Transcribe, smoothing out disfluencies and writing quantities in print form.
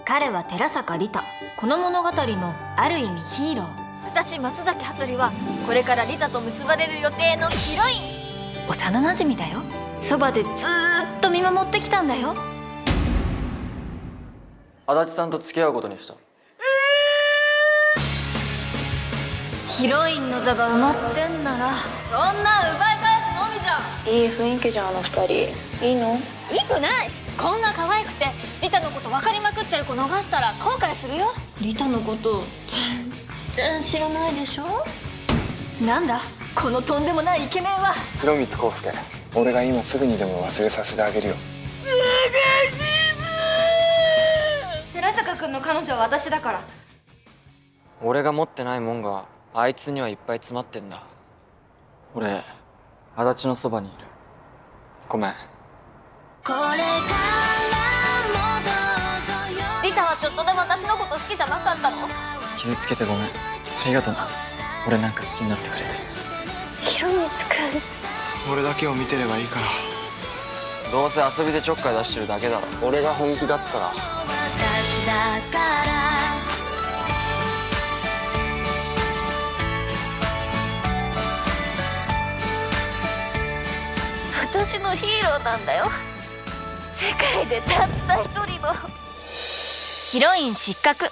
彼は寺坂リタ、この物語のある意味ヒーロー。私松崎羽鳥はこれからリタと結ばれる予定のヒロイン。幼なじみだよ。そばでずーっと見守ってきたんだよ。足立さんと付き合うことにした。ヒロインの座が埋まってんならそんな奪い返すのみじゃ。いい雰囲気じゃん、あの二人。いいの？いくない。こんな可愛くてリタのこと分かりまくってる子逃したら後悔するよ。リタのこと全然知らないでしょ。なんだこのとんでもないイケメンは。広光康介、俺が今すぐにでも忘れさせてあげるよ。寺坂君の彼女は私だから。俺が持ってないもんがあいつにはいっぱい詰まってんだ。俺足立のそばにいる。ごめん。リタはちょっとでも私のこと好きじゃなかったの？傷つけてごめん。ありがとな。俺なんか好きになってくれて。広光君、俺だけを見てればいいから。どうせ遊びでちょっかい出してるだけだろ。俺が本気だったら。私のヒーローなんだよ。世界でたった一人のヒロイン失格。